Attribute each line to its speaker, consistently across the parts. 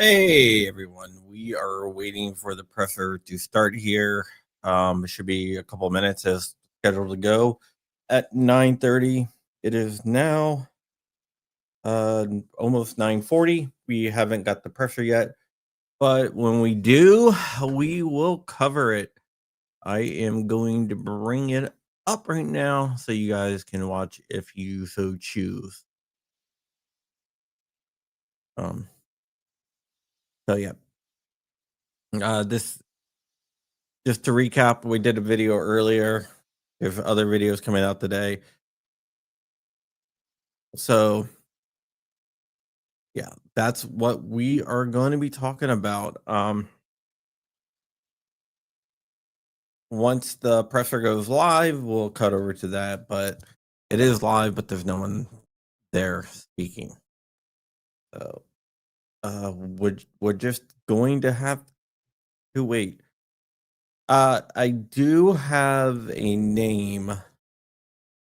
Speaker 1: Hey everyone, we are waiting for the presser to start here. It should be a couple of minutes as scheduled to go at 9:30. It is now almost 9:40. We haven't got the presser yet, but when we do, we will cover it. I am going to bring it up right now so you guys can watch if you so choose. Um, so yeah. This Just to recap, we did a video earlier. There's other videos coming out today. So, yeah, that's what we are going to be talking about. Once the presser goes live, we'll cut over to that. But it is live, but there's no one there speaking. So, we're just going to have to wait. I do have a name,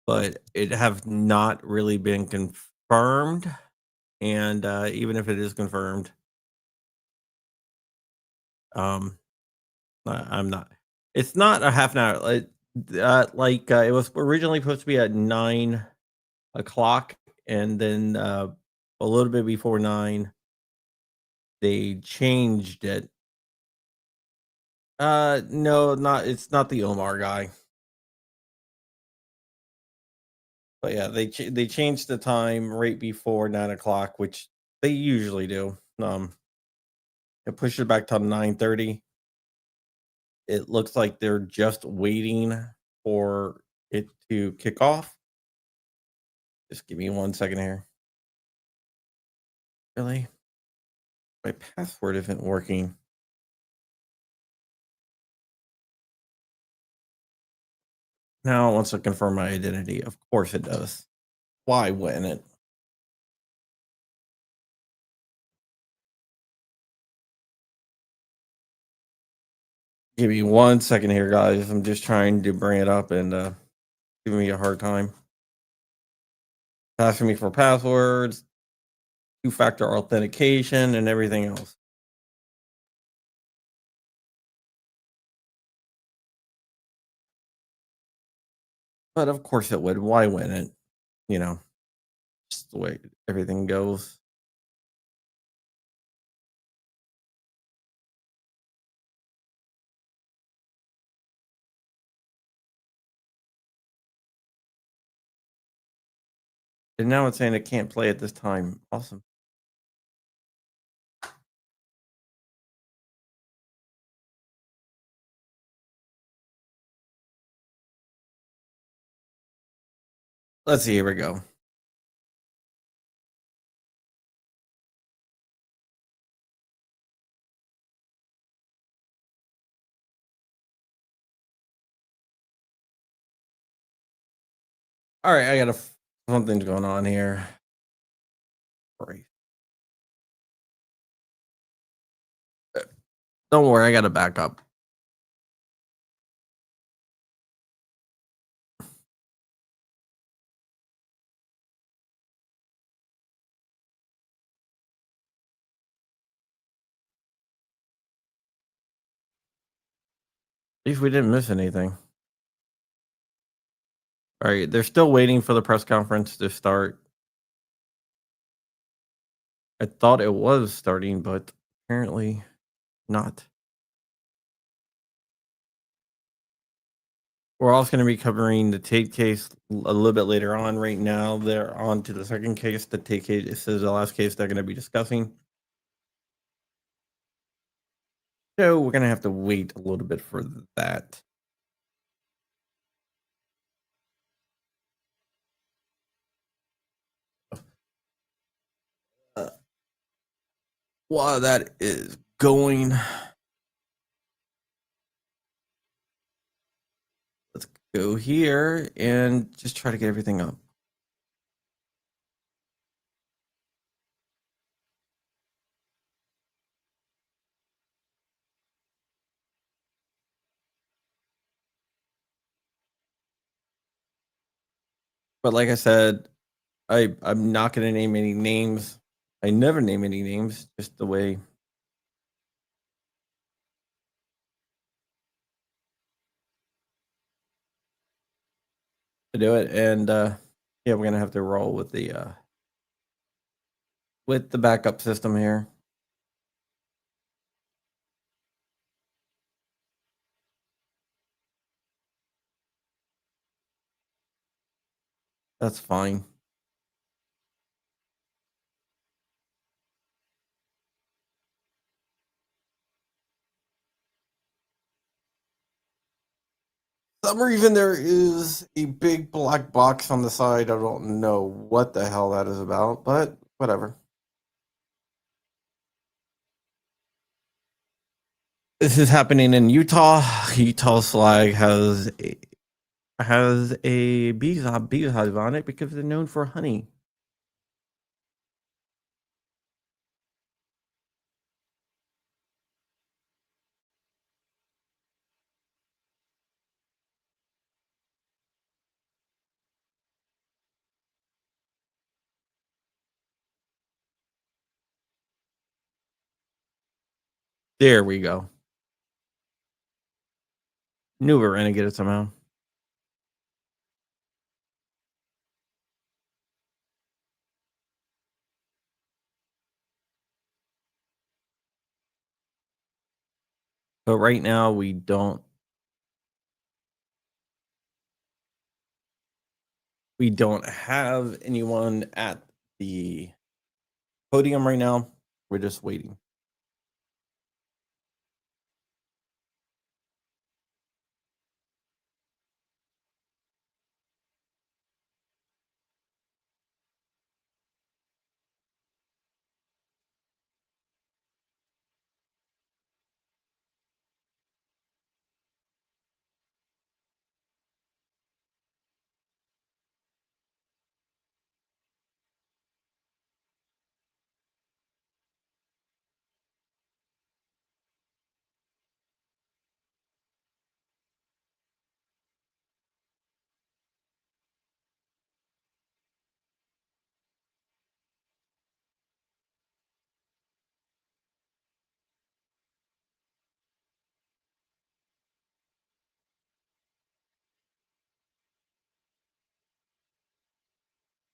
Speaker 1: but it have not really been confirmed. And even if it is confirmed, um, I'm not. It's not a half an hour. It was originally supposed to be at 9 o'clock, and then a little bit before 9, they changed it. No, not. It's not the Omar guy, but yeah, they changed the time right before 9 o'clock, which they usually do. They pushed it back to 9:30. It looks like they're just waiting for it to kick off. Just give me 1 second here. Really? My password isn't working. Now it wants to confirm my identity. Of course it does. Why wouldn't it? Give me 1 second here, guys. I'm just trying to bring it up and giving me a hard time. Asking me for passwords, two-factor authentication, and everything else. But of course it would. Why wouldn't it? You know, just the way everything goes. And now it's saying it can't play at this time. Awesome. Let's see. Here we go. All right, I got something's going on here. Sorry. Don't worry, I got to back up. At least we didn't miss anything. All right, they're still waiting for the press conference to start. I thought it was starting, but apparently not. We're also going to be covering the tape case a little bit later on. Right now, they're on to the second case. The tape case this is the last case they're going to be discussing. So we're going to have to wait a little bit for that. While that is going, let's go here and just try to get everything up. But like I said, I'm not going to name any names. I never name any names, just the way to do it, and yeah, we're gonna have to roll with the backup system here. That's fine. Some reason there is a big black box on the side. I don't know what the hell that is about, but whatever. This is happening in Utah. Utah slag has a beehive on it because they're known for honey. There we go. Knew we were gonna get it somehow. But right now we don't have anyone at the podium right now. We're just waiting.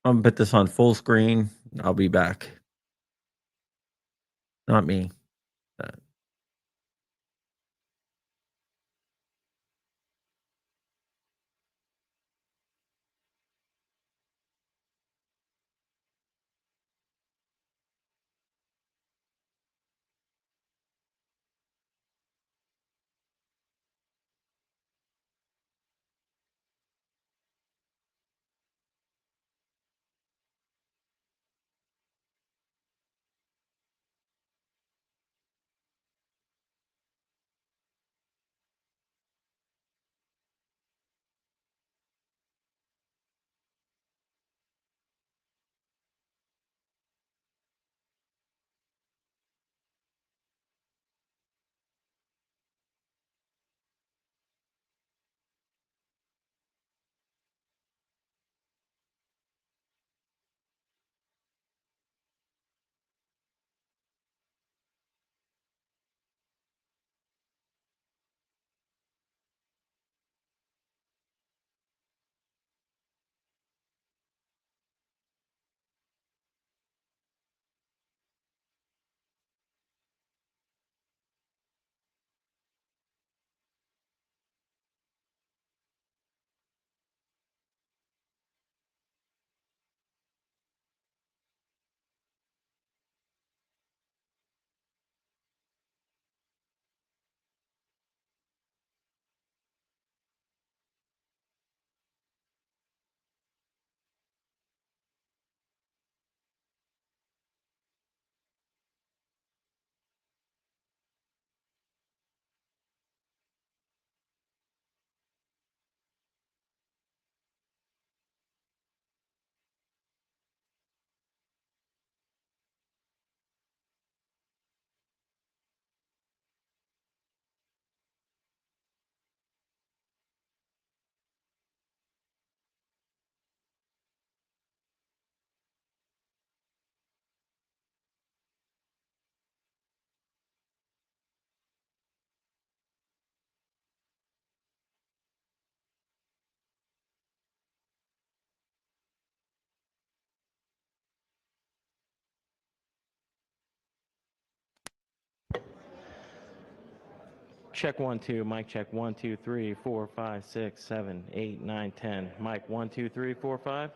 Speaker 1: I'll put this on full screen. I'll be back. Not me. Uh,
Speaker 2: check 1 2. Mic check 1 2 3 4 5 6 7 8 9 10. Mic 1 2 3 4 5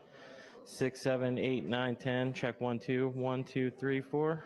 Speaker 2: 6 7 8 9 10. Check 1 2 1 2 3 4.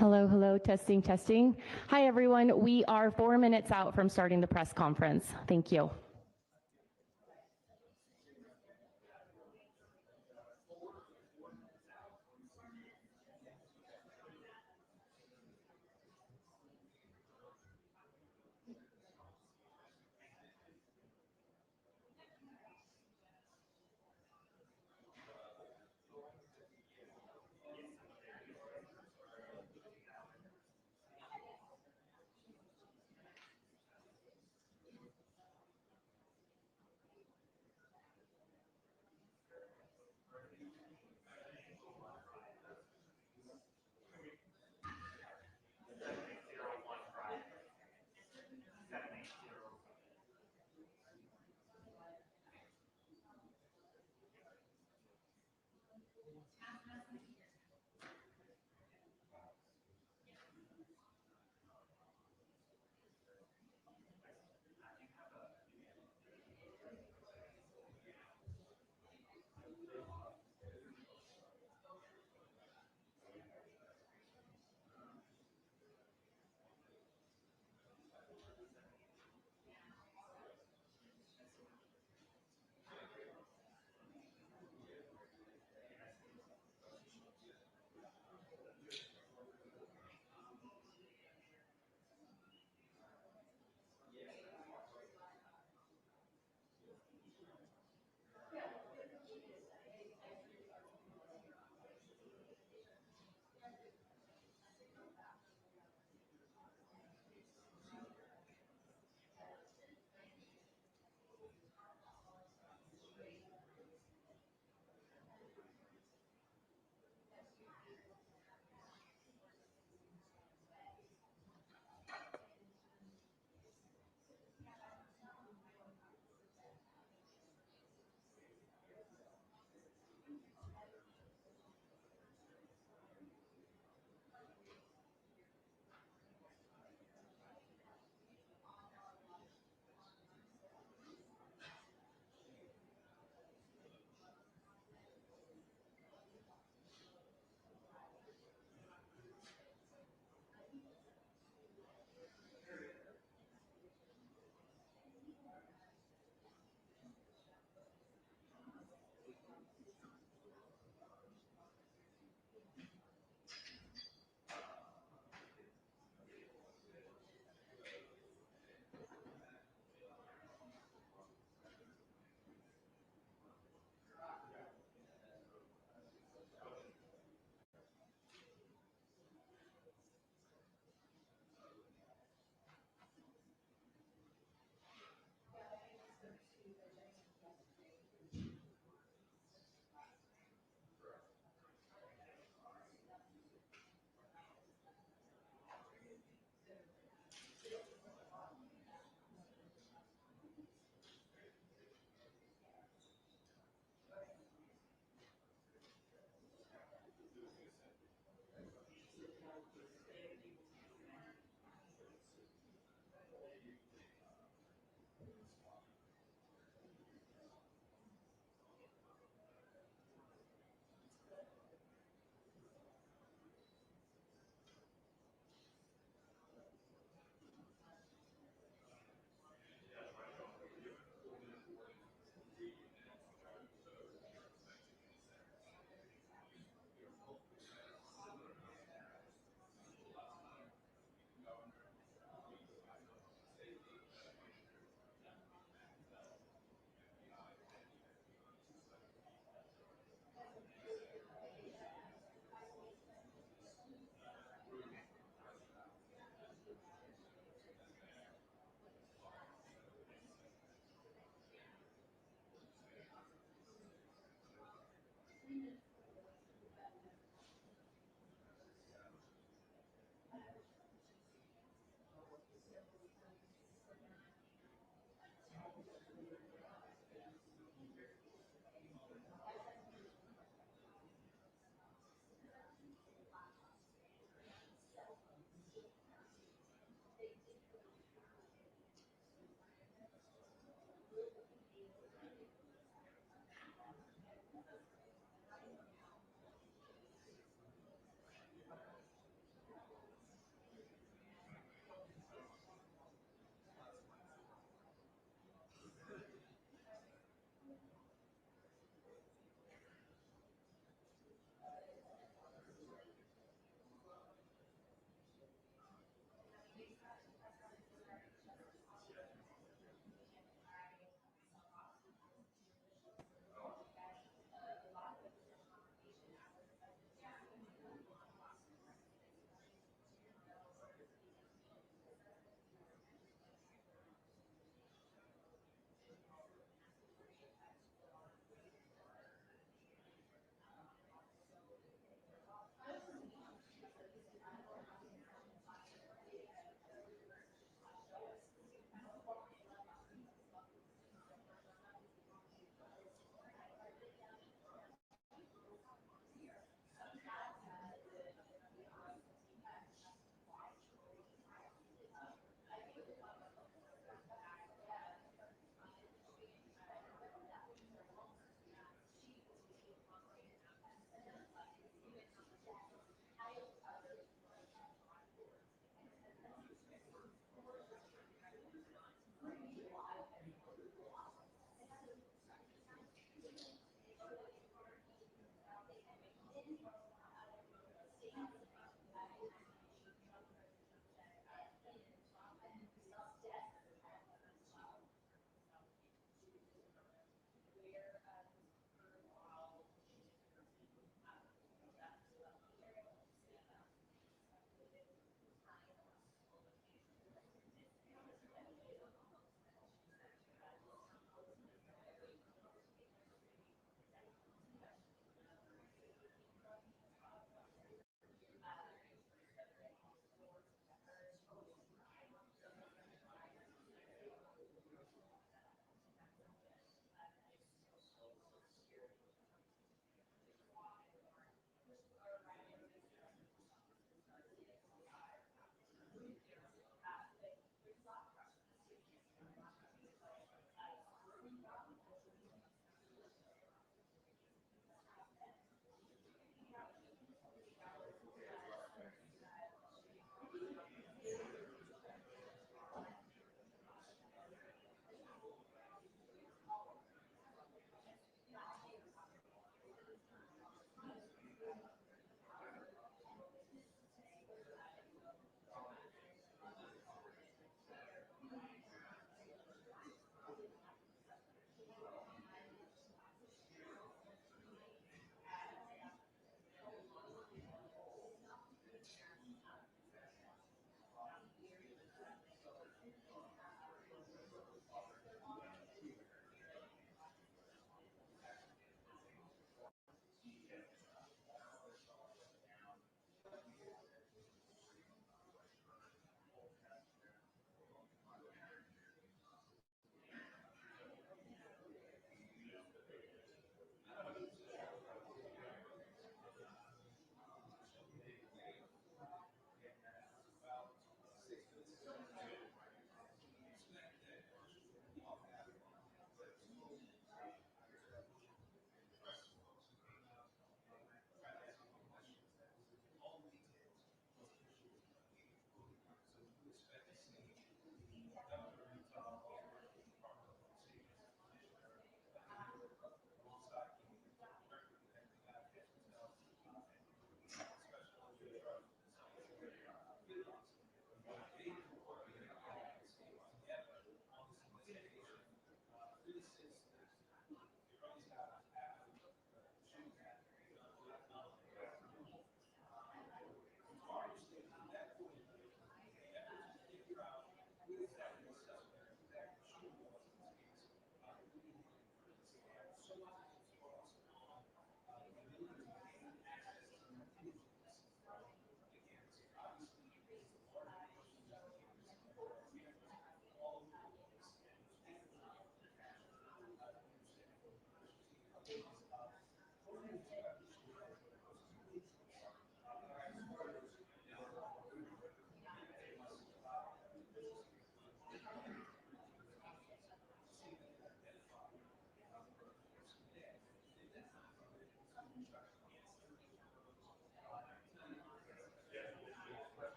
Speaker 3: Hello, hello, testing, testing. Hi, everyone. We are 4 minutes out from starting the press conference. Thank you.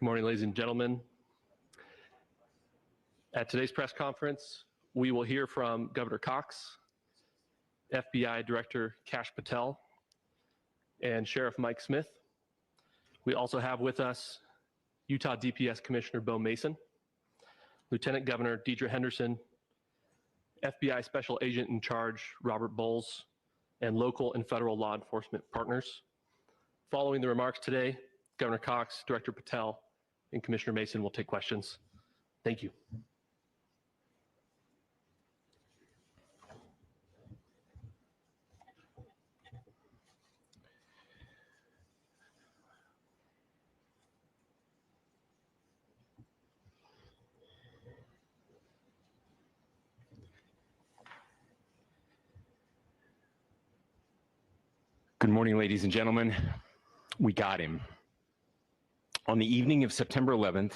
Speaker 4: Good morning, ladies and gentlemen. At today's press conference, we will hear from Governor Cox, FBI Director Kash Patel, and Sheriff Mike Smith. We also have with us Utah DPS Commissioner Bo Mason, Lieutenant Governor Deidre Henderson, FBI Special Agent in Charge Robert Bowles, and local and federal law enforcement partners. Following the remarks today, Governor Cox, Director Patel, and Commissioner Mason will take questions. Thank you.
Speaker 5: Good morning, ladies and gentlemen. We got him. On the evening of September 11th,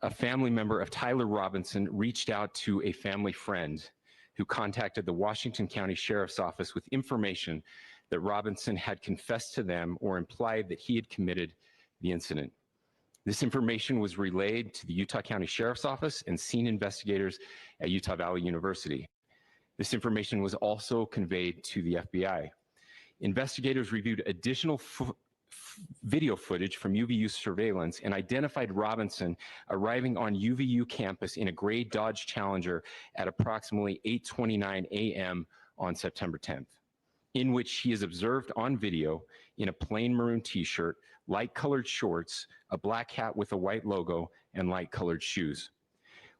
Speaker 5: a family member of Tyler Robinson reached out to a family friend who contacted the Washington County Sheriff's Office with information that Robinson had confessed to them or implied that he had committed the incident. This information was relayed to the Utah County Sheriff's Office and scene investigators at Utah Valley University. This information was also conveyed to the FBI. Investigators reviewed additional video footage from UVU surveillance and identified Robinson arriving on UVU campus in a gray Dodge Challenger at approximately 8:29 a.m. on September 10th, in which he is observed on video in a plain maroon t-shirt, light-colored shorts, a black hat with a white logo, and light-colored shoes.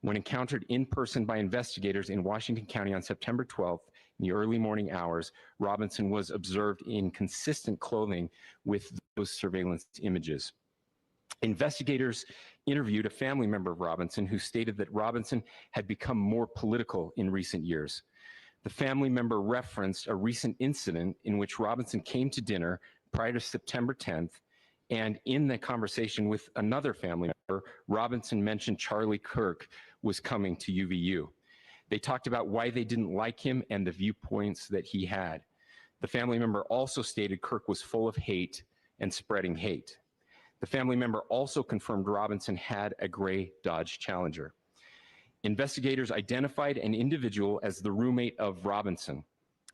Speaker 5: When encountered in person by investigators in Washington County on September 12th, in the early morning hours, Robinson was observed in consistent clothing with those surveillance images. Investigators interviewed a family member of Robinson who stated that Robinson had become more political in recent years. The family member referenced a recent incident in which Robinson came to dinner prior to September 10th, and in the conversation with another family member, Robinson mentioned Charlie Kirk was coming to UVU. They talked about why they didn't like him and the viewpoints that he had. The family member also stated Kirk was full of hate and spreading hate. The family member also confirmed Robinson had a gray Dodge Challenger. Investigators identified an individual as the roommate of Robinson.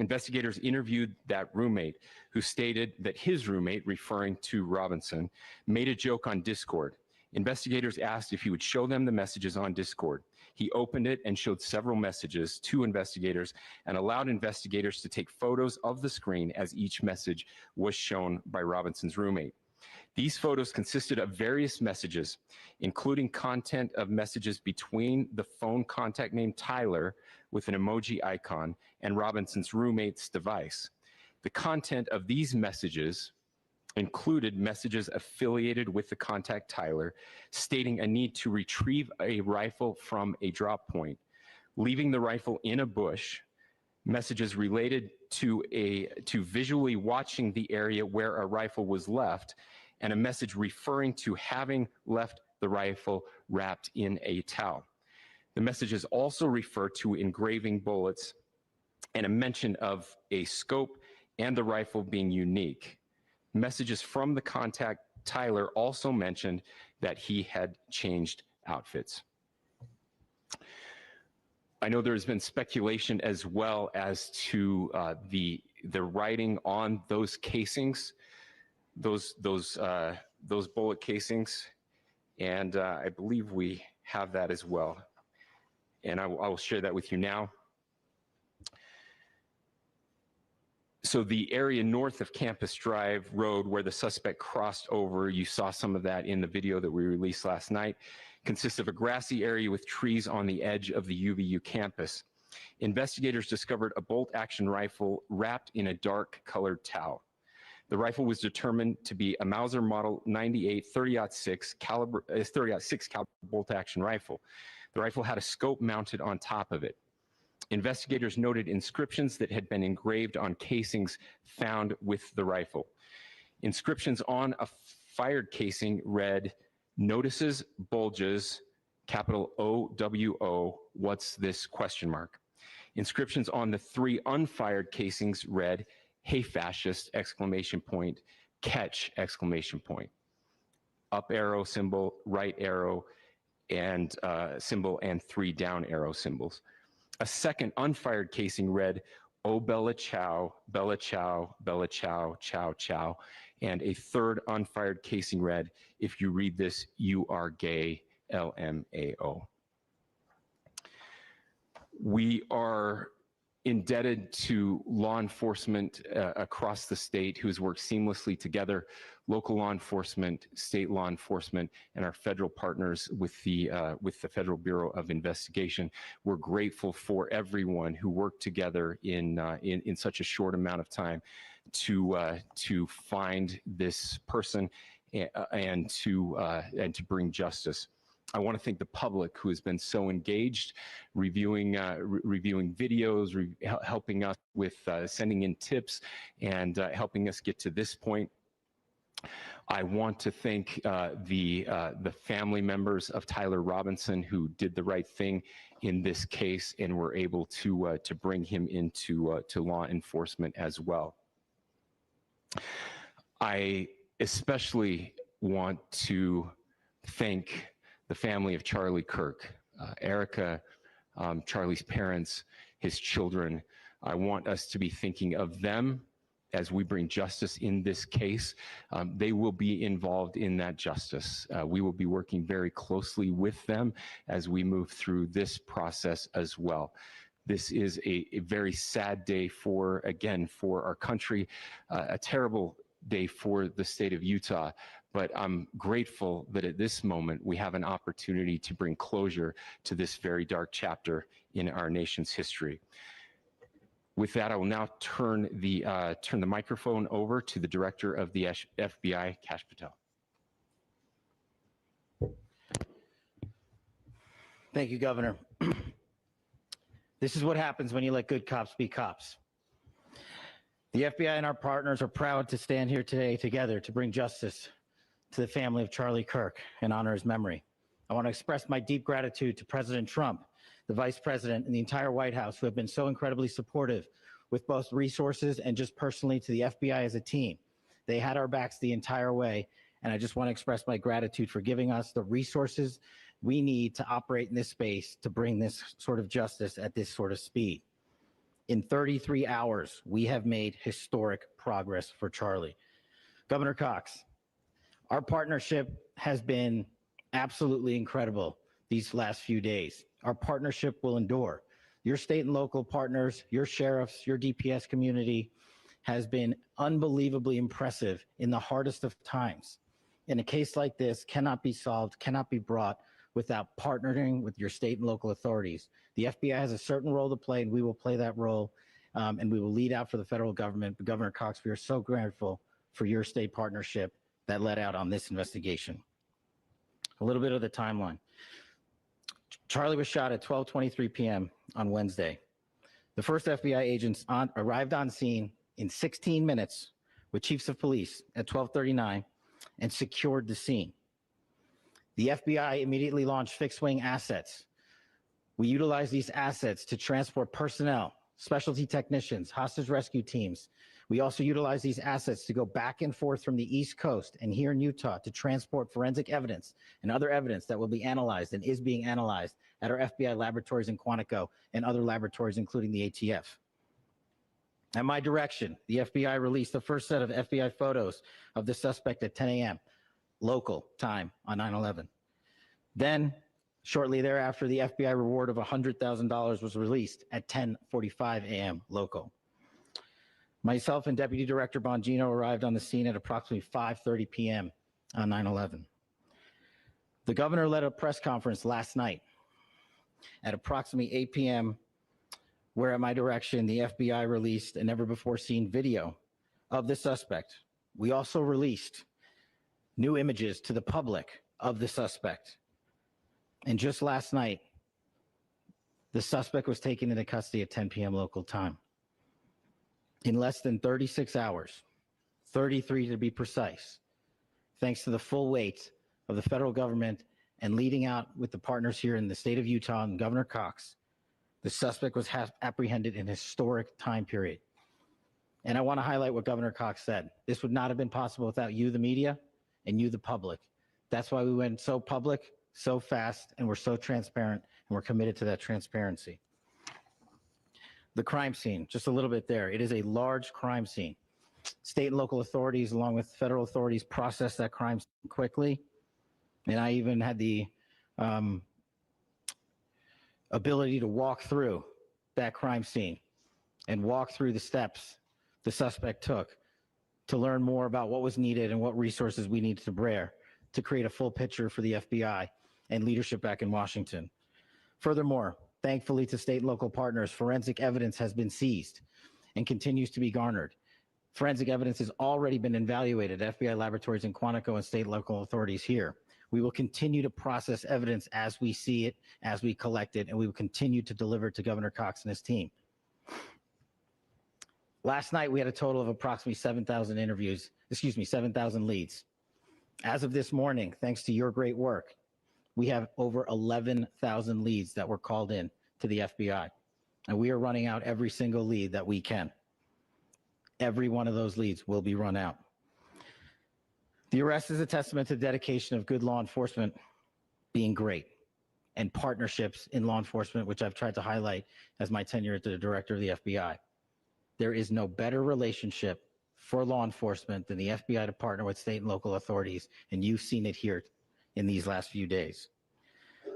Speaker 5: Investigators interviewed that roommate, who stated that his roommate, referring to Robinson, made a joke on Discord. Investigators asked if he would show them the messages on Discord. He opened it and showed several messages to investigators and allowed investigators to take photos of the screen as each message was shown by Robinson's roommate. These photos consisted of various messages, including content of messages between the phone contact named Tyler with an emoji icon and Robinson's roommate's device. The content of these messages included messages affiliated with the contact Tyler, stating a need to retrieve a rifle from a drop point, leaving the rifle in a bush, messages related to visually watching the area where a rifle was left, and a message referring to having left the rifle wrapped in a towel. The messages also refer to engraving bullets and a mention of a scope and the rifle being unique. Messages from the contact Tyler also mentioned that he had changed outfits. I know there's been speculation as well as to the writing on those casings, those bullet casings, and I believe we have that as well. And I will share that with you now. So the area north of Campus Drive Road where the suspect crossed over, you saw some of that in the video that we released last night, consists of a grassy area with trees on the edge of the UVU campus. Investigators discovered a bolt-action rifle wrapped in a dark-colored towel. The rifle was determined to be a Mauser Model 98 30-06 caliber bolt-action rifle. The rifle had a scope mounted on top of it. Investigators noted inscriptions that had been engraved on casings found with the rifle. Inscriptions on a fired casing read, "Notices, bulges, capital OWO, what's this, question mark." Inscriptions on the 3 unfired casings read, "Hey fascist, exclamation point, catch, exclamation point." up arrow symbol, right arrow, and symbol, and 3 down arrow symbols. A second unfired casing read, "Oh Bella Chow, Bella Chow, Bella Chow, Chow Chow." And a third unfired casing read, "If you read this, you are gay, LMAO." We are indebted to law enforcement across the state who's worked seamlessly together, local law enforcement, state law enforcement, and our federal partners with the Federal Bureau of Investigation. We're grateful for everyone who worked together in such a short amount of time to find this person and to bring justice. I want to thank the public who has been so engaged, reviewing videos, helping us with sending in tips, and helping us get to this point. I want to thank the family members of Tyler Robinson who did the right thing in this case and were able to bring him into to law enforcement as well. I especially want to thank the family of Charlie Kirk, Erica, Charlie's parents, his children. I want us to be thinking of them as we bring justice in this case. They will be involved in that justice. We will be working very closely with them as we move through this process as well. This is a very sad day for our country, a terrible day for the state of Utah. But I'm grateful that at this moment we have an opportunity to bring closure to this very dark chapter in our nation's history. With that, I will now turn the microphone over to the Director of the FBI, Kash Patel.
Speaker 6: Thank you, Governor. This is what happens when you let good cops be cops. The FBI and our partners are proud to stand here today together to bring justice to the family of Charlie Kirk and honor his memory. I want to express my deep gratitude to President Trump, the Vice President, and the entire White House who have been so incredibly supportive with both resources and just personally to the FBI as a team. They had our backs the entire way, and I just want to express my gratitude for giving us the resources we need to operate in this space to bring this sort of justice at this sort of speed. In 33 hours, we have made historic progress for Charlie. Governor Cox, our partnership has been absolutely incredible these last few days. Our partnership will endure. Your state and local partners, your sheriffs, your DPS community has been unbelievably impressive in the hardest of times. And a case like this cannot be solved, cannot be brought without partnering with your state and local authorities. The FBI has a certain role to play, and we will play that role, and we will lead out for the federal government. But Governor Cox, we are so grateful for your state partnership that led out on this investigation. A little bit of the timeline. Charlie was shot at 12:23 p.m. on Wednesday. The first FBI agents arrived on scene in 16 minutes with chiefs of police at 12:39 and secured the scene. The FBI immediately launched fixed-wing assets. We utilized these assets to transport personnel, specialty technicians, hostage rescue teams. We also utilize these assets to go back and forth from the East Coast and here in Utah to transport forensic evidence and other evidence that will be analyzed and is being analyzed at our FBI laboratories in Quantico and other laboratories, including the ATF. At my direction, the FBI released the first set of FBI photos of the suspect at 10 a.m. local time on 9/11. Then, shortly thereafter, the FBI reward of $100,000 was released at 10:45 a.m. local. Myself and Deputy Director Bongino arrived on the scene at approximately 5:30 p.m. on 9/11. The governor led a press conference last night at approximately 8 p.m., where at my direction, the FBI released a never-before-seen video of the suspect. We also released new images to the public of the suspect. And just last night, the suspect was taken into custody at 10 p.m. local time. In less than 36 hours, 33 to be precise, thanks to the full weight of the federal government and leading out with the partners here in the state of Utah and Governor Cox, the suspect was apprehended in a historic time period. And I want to highlight what Governor Cox said. This would not have been possible without you, the media, and you, the public. That's why we went so public, so fast, and we're so transparent, and we're committed to that transparency. The crime scene, just a little bit there. It is a large crime scene. State and local authorities, along with federal authorities, process that crime scene quickly. And I even had the ability to walk through that crime scene and walk through the steps the suspect took to learn more about what was needed and what resources we needed to bear to create a full picture for the FBI and leadership back in Washington. Furthermore, thankfully to state and local partners, forensic evidence has been seized and continues to be garnered. Forensic evidence has already been evaluated at FBI laboratories in Quantico and state and local authorities here. We will continue to process evidence as we see it, as we collect it, and we will continue to deliver to Governor Cox and his team. Last night, we had a total of approximately 7,000 leads. As of this morning, thanks to your great work, we have over 11,000 leads that were called in to the FBI. And we are running out every single lead that we can. Every one of those leads will be run out. The arrest is a testament to the dedication of good law enforcement being great and partnerships in law enforcement, which I've tried to highlight as my tenure as the director of the FBI. There is no better relationship for law enforcement than the FBI to partner with state and local authorities, and you've seen it here in these last few days.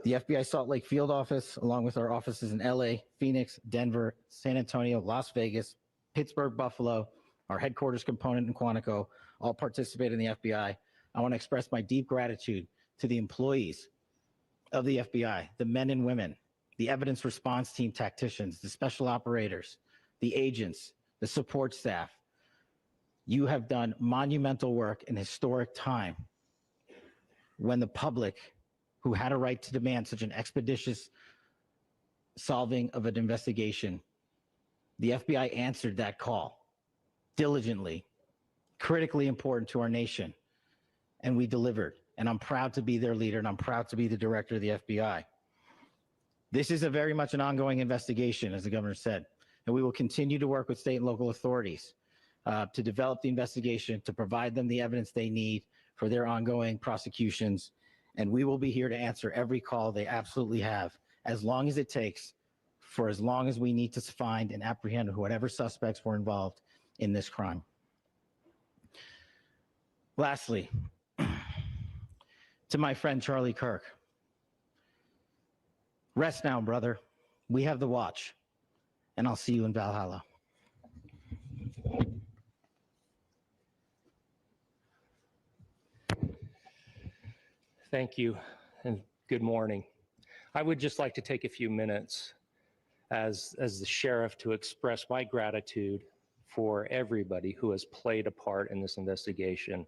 Speaker 6: The FBI Salt Lake field office, along with our offices in LA, Phoenix, Denver, San Antonio, Las Vegas, Pittsburgh, Buffalo, our headquarters component in Quantico, all participate in the FBI. I want to express my deep gratitude to the employees of the FBI, the men and women, the evidence response team tacticians, the special operators, the agents, the support staff. You have done monumental work in historic time when the public, who had a right to demand such an expeditious solving of an investigation, the FBI answered that call diligently, critically important to our nation, and we delivered. And I'm proud to be their leader, and I'm proud to be the director of the FBI. This is a very much an ongoing investigation, as the governor said, and we will continue to work with state and local authorities to develop the investigation, to provide them the evidence they need for their ongoing prosecutions, and we will be here to answer every call they absolutely have, as long as it takes, for as long as we need to find and apprehend whatever suspects were involved in this crime. Lastly, to my friend Charlie Kirk, rest now, brother. We have the watch, and I'll see you in Valhalla.
Speaker 7: Thank you, and good morning. I would just like to take a few minutes as the sheriff to express my gratitude for everybody who has played a part in this investigation.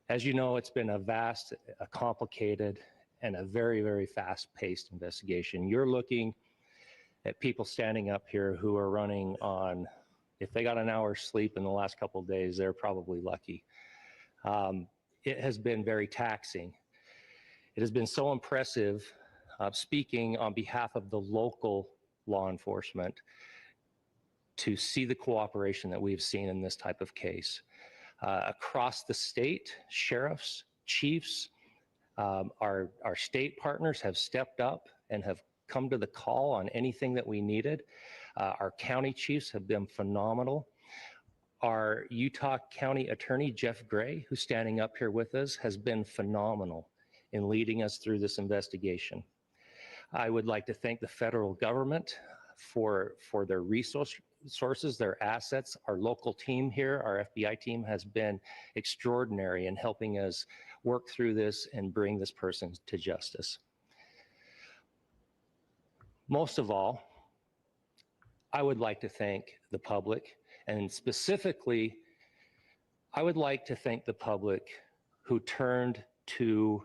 Speaker 7: As you know, it's been a vast, a complicated, and a very, very fast-paced investigation. You're looking at people standing up here who are running on, if they got an hour's sleep in the last couple of days, they're probably lucky. It has been very taxing. It has been so impressive, speaking on behalf of the local law enforcement, to see the cooperation that we've seen in this type of case. Across the state, sheriffs, chiefs, our state partners have stepped up and have come to the call on anything that we needed. Our county chiefs have been phenomenal. Our Utah County Attorney, Jeff Gray, who's standing up here with us, has been phenomenal in leading us through this investigation. I would like to thank the federal government for their resources, their assets. Our local team here, our FBI team, has been extraordinary in helping us work through this and bring this person to justice. Most of all, I would like to thank the public, and specifically, I would like to thank the public who turned to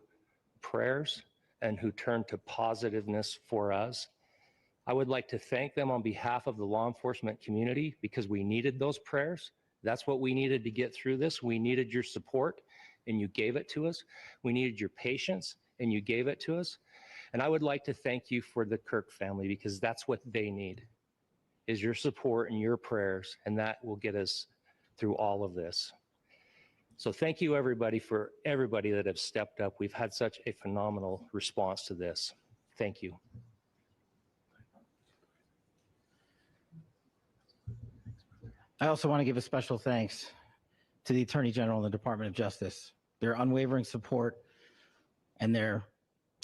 Speaker 7: prayers and who turned to positiveness for us. I would like to thank them on behalf of the law enforcement community, because we needed those prayers. That's what we needed to get through this. We needed your support, and you gave it to us. We needed your patience, and you gave it to us. And I would like to thank you for the Kirk family, because that's what they need, is your support and your prayers, and that will get us through all of this. So thank you everybody for everybody that have stepped up. We've had such a phenomenal response to this. Thank you.
Speaker 6: I also want to give a special thanks to the Attorney General and the Department of Justice. Their unwavering support and their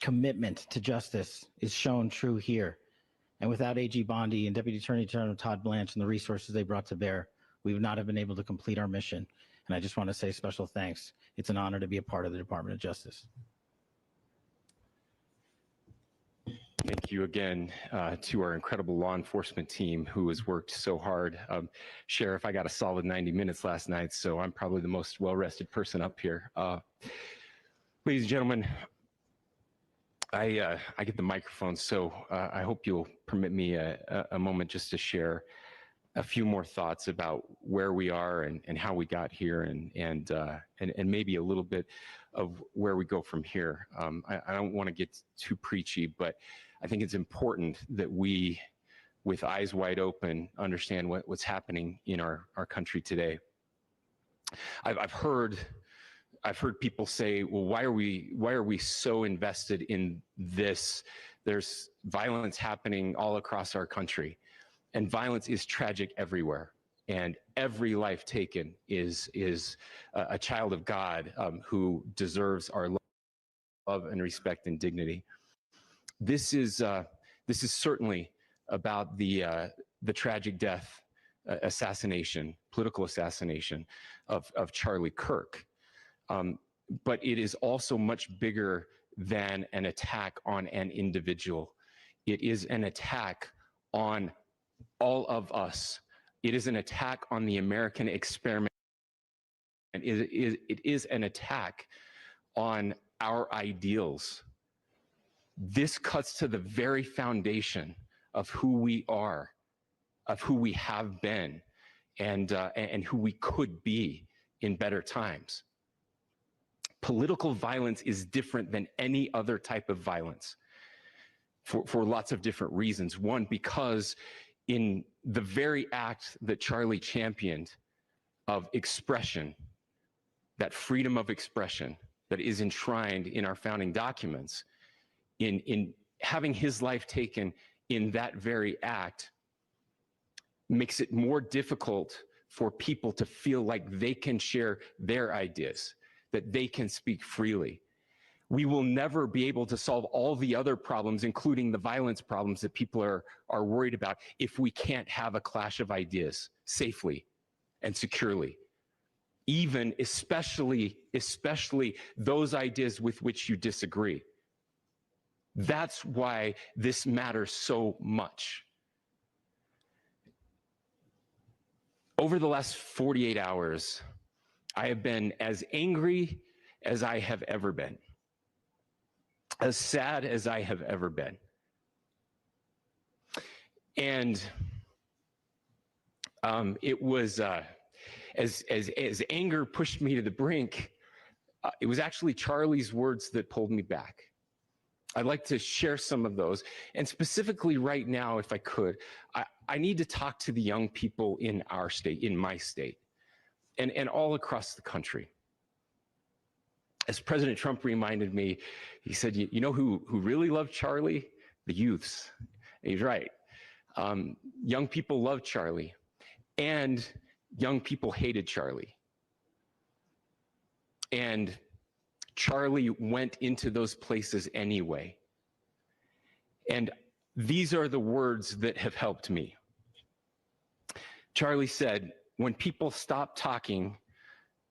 Speaker 6: commitment to justice is shown true here. And without AG Bondi and Deputy Attorney General Todd Blanche and the resources they brought to bear, we would not have been able to complete our mission. And I just want to say special thanks. It's an honor to be a part of the Department of Justice.
Speaker 5: Thank you again to our incredible law enforcement team who has worked so hard. Sheriff, I got a solid 90 minutes last night, so I'm probably the most well-rested person up here. Ladies and gentlemen, I get the microphone, so I hope you'll permit me a moment just to share a few more thoughts about where we are and how we got here and maybe a little bit of where we go from here. I don't want to get too preachy, but I think it's important that we, with eyes wide open, understand what's happening in our country today. I've heard people say, well, why are we so invested in this? There's violence happening all across our country, and violence is tragic everywhere. And every life taken is a child of God who deserves our love and respect and dignity. This is certainly about the tragic death, political assassination of Charlie Kirk. But it is also much bigger than an attack on an individual. It is an attack on all of us. It is an attack on the American experiment. And it is an attack on our ideals. This cuts to the very foundation of who we are, of who we have been, and who we could be in better times. Political violence is different than any other type of violence for lots of different reasons. One, because in the very act that Charlie championed of expression, that freedom of expression that is enshrined in our founding documents, in having his life taken in that very act, makes it more difficult for people to feel like they can share their ideas, that they can speak freely. We will never be able to solve all the other problems, including the violence problems that people are worried about, if we can't have a clash of ideas safely and securely. Even, especially those ideas with which you disagree. That's why this matters so much. Over the last 48 hours, I have been as angry as I have ever been, as sad as I have ever been. And it was, as anger pushed me to the brink, it was actually Charlie's words that pulled me back. I'd like to share some of those. And specifically right now, if I could, I need to talk to the young people in our state, in my state, and all across the country. As President Trump reminded me, he said, you know who really loved Charlie? The youths. And he's right. Young people loved Charlie, and young people hated Charlie. And Charlie went into those places anyway. And these are the words that have helped me. Charlie said, when people stop talking,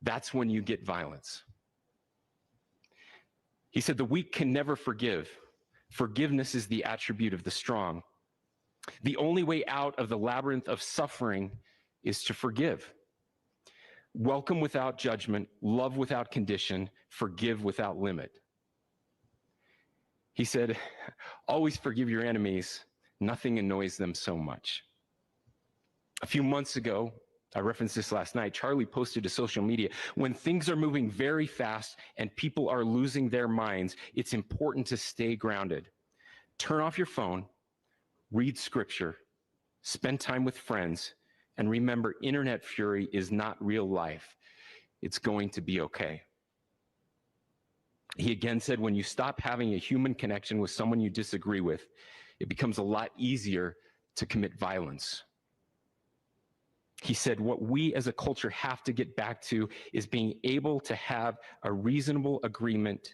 Speaker 5: that's when you get violence. He said, the weak can never forgive. Forgiveness is the attribute of the strong. The only way out of the labyrinth of suffering is to forgive. Welcome without judgment, love without condition, forgive without limit. He said, always forgive your enemies. Nothing annoys them so much. A few months ago, I referenced this last night, Charlie posted to social media, when things are moving very fast and people are losing their minds, it's important to stay grounded. Turn off your phone, read scripture, spend time with friends, and remember, internet fury is not real life. it's going to be okay. He again said, when you stop having a human connection with someone you disagree with, it becomes a lot easier to commit violence. He said, what we as a culture have to get back to is being able to have a reasonable agreement,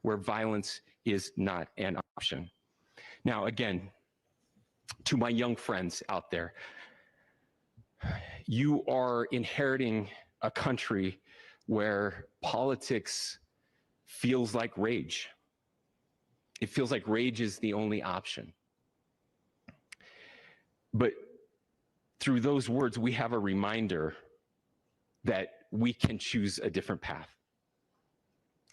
Speaker 5: where violence is not an option. Now, again, to my young friends out there, you are inheriting a country where politics feels like rage. It feels like rage is the only option. But through those words, we have a reminder that we can choose a different path.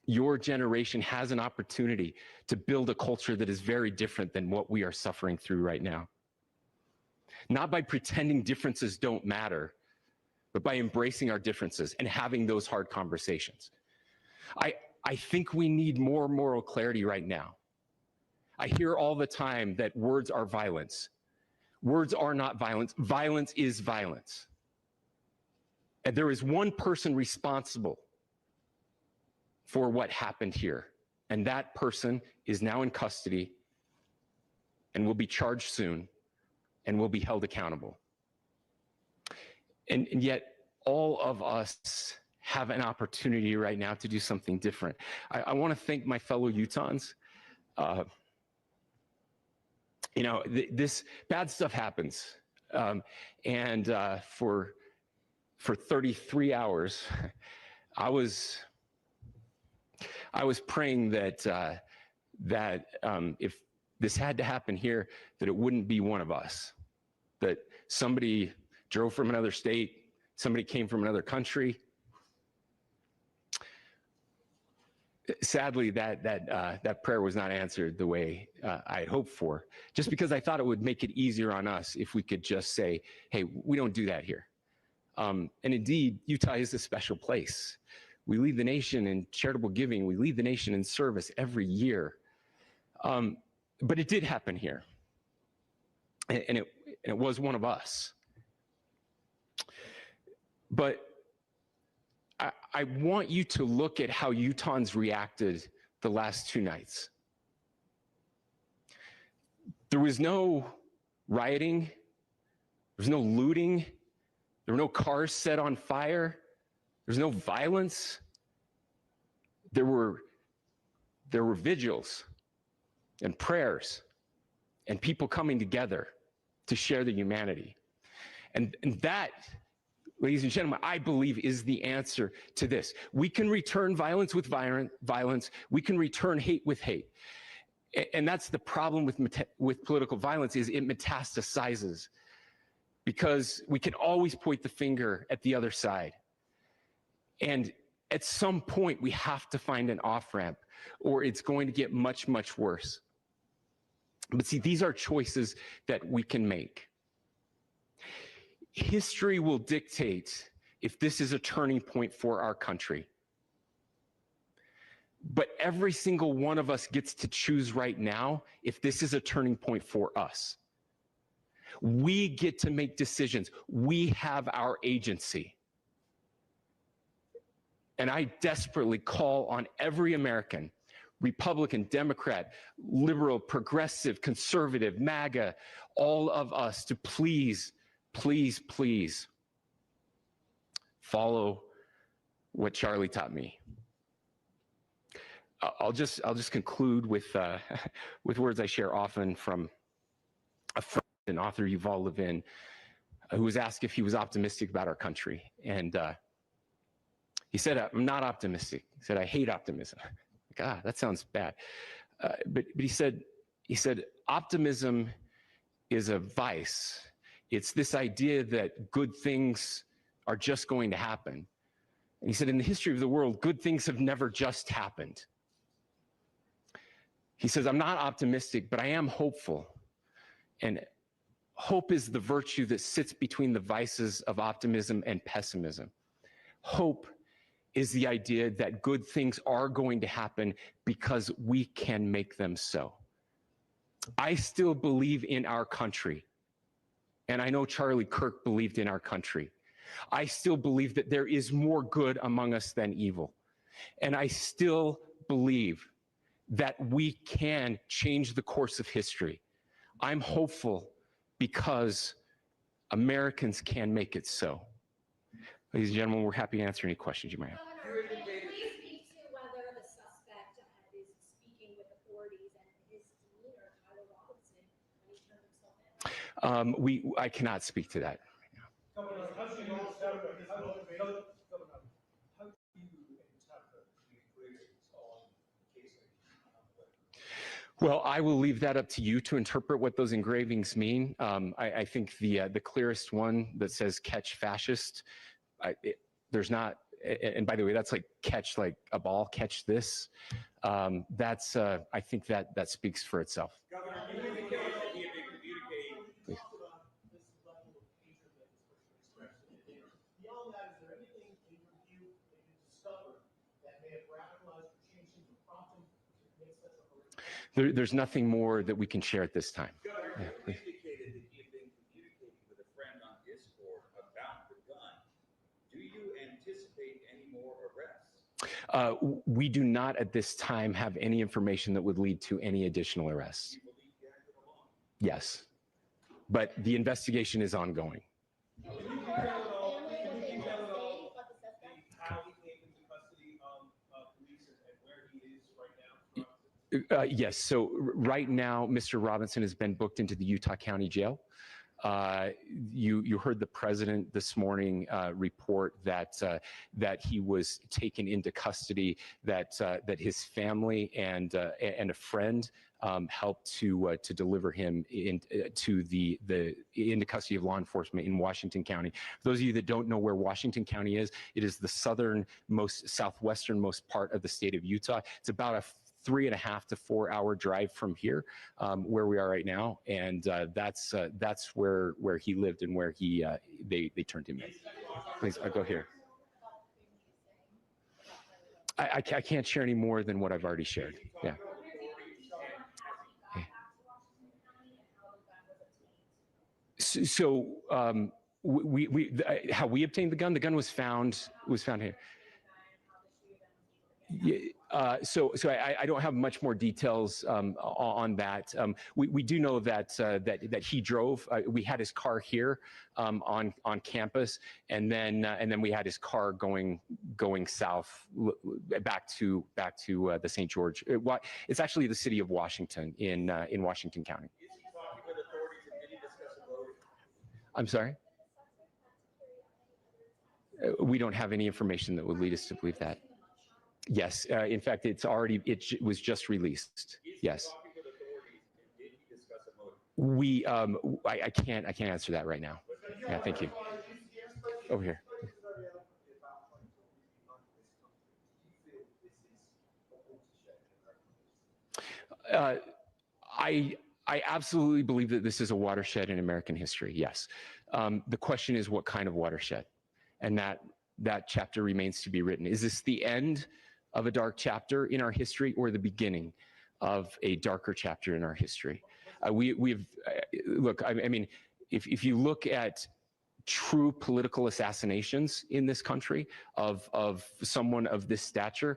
Speaker 5: Your generation has an opportunity to build a culture that is very different than what we are suffering through right now. Not by pretending differences don't matter, but by embracing our differences and having those hard conversations. I think we need more moral clarity right now. I hear all the time that words are violence. Words are not violence. Violence is violence. And there is one person responsible for what happened here. And that person is now in custody and will be charged soon and will be held accountable. And yet, all of us have an opportunity right now to do something different. I want to thank my fellow Utahns. This bad stuff happens. For 33 hours, I was praying that if this had to happen here, that it wouldn't be one of us, that somebody drove from another state, somebody came from another country. Sadly, that prayer was not answered the way I had hoped for, just because I thought it would make it easier on us if we could just say, hey, we don't do that here. And indeed, Utah is a special place. We lead the nation in charitable giving. We lead the nation in service every year. But it did happen here. And it was one of us. But I want you to look at how Utahns reacted the last 2 nights. There was no rioting. There was no looting. There were no cars set on fire. There was no violence. There were vigils and prayers and people coming together to share the humanity. And that, ladies and gentlemen, I believe is the answer to this. We can return violence with violence. We can return hate with hate. And that's the problem with political violence, is it metastasizes, because we can always point the finger at the other side. And at some point, we have to find an off-ramp, or it's going to get much, much worse. But see, these are choices that we can make. History will dictate if this is a turning point for our country. But every single one of us gets to choose right now if this is a turning point for us. We get to make decisions. We have our agency. And I desperately call on every American, Republican, Democrat, liberal, progressive, conservative, MAGA, all of us to please, please, please follow what Charlie taught me. I'll just conclude with words I share often from a friend, an author Yuval Levin, who was asked if he was optimistic about our country. And he said, I'm not optimistic. He said, I hate optimism. God, that sounds bad. But he said, optimism is a vice. It's this idea that good things are just going to happen. And he said, in the history of the world, good things have never just happened. He says, I'm not optimistic, but I am hopeful. And hope is the virtue that sits between the vices of optimism and pessimism. Hope is the idea that good things are going to happen because we can make them so. I still believe in our country. And I know Charlie Kirk believed in our country. I still believe that there is more good among us than evil. And I still believe that we can change the course of history. I'm hopeful because Americans can make it so. Ladies and gentlemen, we're happy to answer any questions you might have.
Speaker 8: Governor, can you please speak to whether the suspect is speaking with authorities and his demeanor, Tyler Robinson, when he turned himself in?
Speaker 5: I cannot speak to that.
Speaker 9: Governor, how do you interpret the engravings on the CaseApp?
Speaker 5: Well, I will leave that up to you to interpret what those engravings mean. I think the clearest one that says "catch fascist," there's not. And by the way, that's like catch like a ball, catch this. That's I think that speaks for itself.
Speaker 9: Governor, you indicated that he had been communicating. Please. Beyond that, is there anything in your view that you discovered that may have radicalized or changed him or prompted him to commit such a horrific?
Speaker 5: There's nothing more that we can share at this time.
Speaker 10: Governor, you indicated that he had been communicating with a friend on Discord about the gun. Do you anticipate any more arrests?
Speaker 5: We do not at this time have any information that would lead to any additional arrests.
Speaker 10: Do you believe he acted alone?
Speaker 5: Yes, but the investigation is ongoing.
Speaker 9: Can you detail at all how he came into custody of police and where he is right now?
Speaker 5: Yes, so right now, Mr. Robinson has been booked into the Utah County Jail. You heard the president this morning report that he was taken into custody, that his family and a friend helped to deliver him into custody of law enforcement in Washington County. For those of you that don't know where Washington County is, it is the southwesternmost part of the state of Utah. It's about a 3.5 to 4 hour drive from here, where we are right now, and that's where he lived and where they turned him in. Please, I'll go here. I can't share any more than what I've already shared. Yeah. So how we obtained the gun? The gun was found here. Yeah, so I don't have much more details on that. We do know that he drove. We had his car here on campus, and then we had his car going south back to the St. George. It's actually the city of Washington in Washington County.
Speaker 10: Is he talking with authorities and did he discuss a motive?
Speaker 5: I'm sorry? We don't have any information that would lead us to believe that. Yes, in fact, it was just released. Yes. I can't answer that right now. Yeah, thank you. Over here. I absolutely believe that this is a watershed in American history. Yes. The question is, what kind of watershed? And that chapter remains to be written. Is this the end of a dark chapter in our history, or the beginning of a darker chapter in our history? Look, I mean, if you look at true political assassinations in this country of someone of this stature,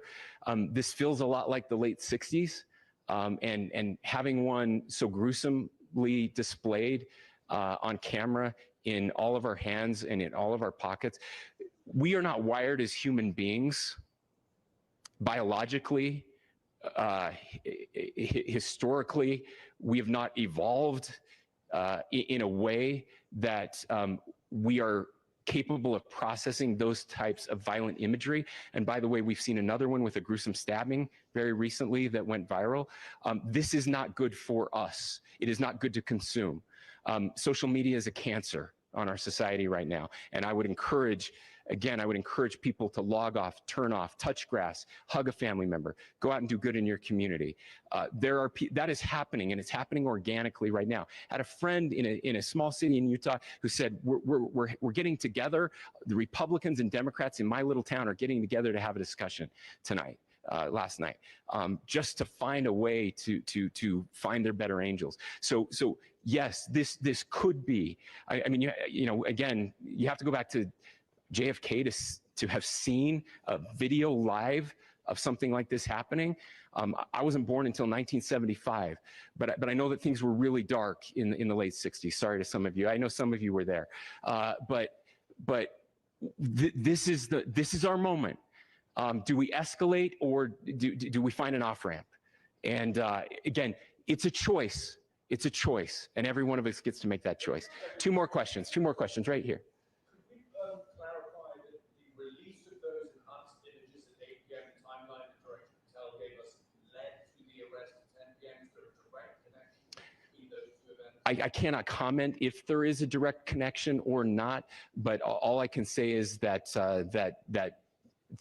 Speaker 5: this feels a lot like the late 60s, and having one so gruesomely displayed on camera in all of our hands and in all of our pockets. We are not wired as human beings biologically, historically. We have not evolved in a way that we are capable of processing those types of violent imagery. And by the way, we've seen another one with a gruesome stabbing very recently that went viral. This is not good for us. It is not good to consume. Social media is a cancer on our society right now. And I would encourage people to log off, turn off, touch grass, hug a family member, go out and do good in your community. That is happening, and it's happening organically right now. I had a friend in a small city in Utah who said, we're getting together. The Republicans and Democrats in my little town are getting together to have a discussion tonight. Last night, just to find a way to find their better angels. So yes, this could be. I mean, again, you have to go back to JFK to have seen a video live of something like this happening. I wasn't born until 1975, but I know that things were really dark in the late 60s. Sorry to some of you. I know some of you were there, but this is our moment. Do we escalate, or do we find an off-ramp? And again, it's a choice. It's a choice, and every one of us gets to make that choice. Two more questions right here.
Speaker 9: Could we clarify that the release of those enhanced images at 8 p.m. timeline that Director Patel gave us led to the arrest at 10 p.m. Is there a direct connection between those two events?
Speaker 5: I cannot comment if there is a direct connection or not, but all I can say is that that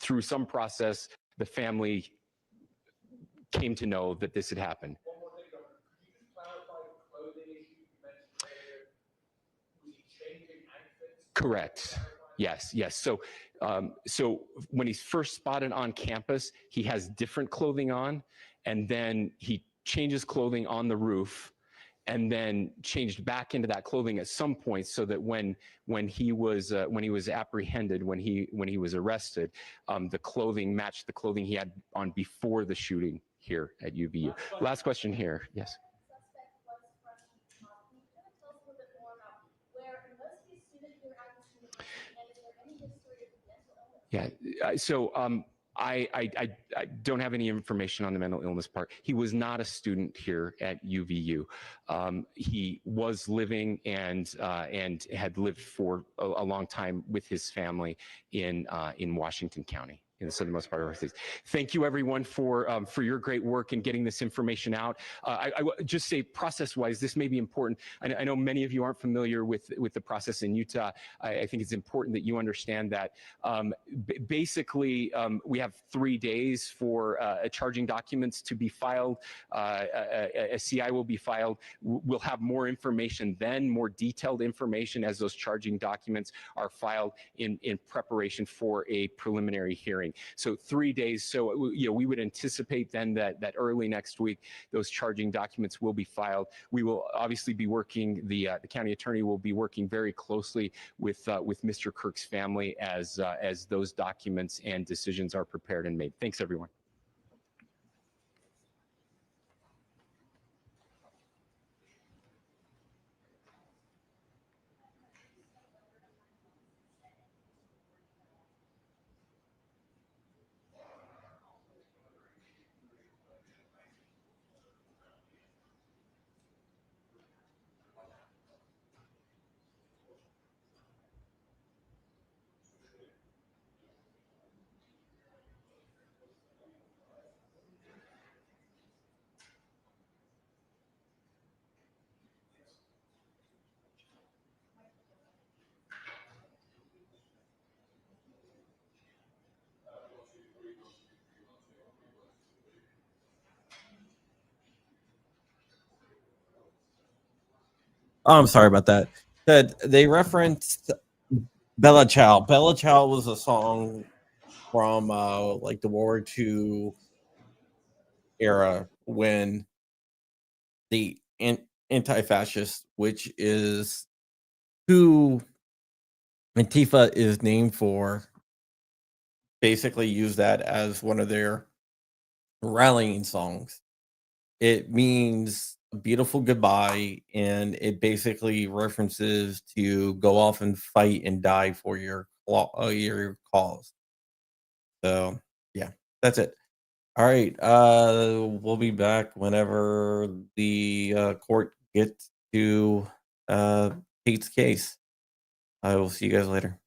Speaker 5: through some process, the family came to know that this had happened.
Speaker 9: One more thing, Governor. Could you just clarify the clothing issue you mentioned earlier? Was he changing outfits?
Speaker 5: Correct. Yes. So when he's first spotted on campus, he has different clothing on, and then he changes clothing on the roof, and then changed back into that clothing at some point, so that when he was apprehended, when he was arrested, the clothing matched the clothing he had on before the shooting here at UVU. Last question here. Yes.
Speaker 8: Suspect was fresh from Can you kind of tell us a little bit more about where, and was he a student here at this university, and is there any history of mental illness?
Speaker 5: Yeah. So I don't have any information on the mental illness part. He was not a student here at UVU. He was living and had lived for a long time with his family in Washington County, in the southernmost part of our state. Thank you, everyone, for your great work in getting this information out. I just say, process-wise, this may be important. I know many of you aren't familiar with the process in Utah. I think it's important that you understand that. Basically, we have 3 days for charging documents to be filed. A CI will be filed. We'll have more information then, more detailed information as those charging documents are filed in preparation for a preliminary hearing. So 3 days. So we would anticipate then that early next week those charging documents will be filed. We will obviously be working. The county attorney will be working very closely with Mr. Kirk's family as those documents and decisions are prepared and made. Thanks, everyone.
Speaker 1: Oh, I'm sorry about that. That they referenced Bella Ciao. Bella Ciao was a song from like the World War II era, when the anti-fascists, which is who Antifa is named for, basically use that as one of their rallying songs. It means a beautiful goodbye, and it basically references to go off and fight and die for your cause. So yeah, that's it. All right, we'll be back whenever the court gets to Kate's case. I will see you guys later.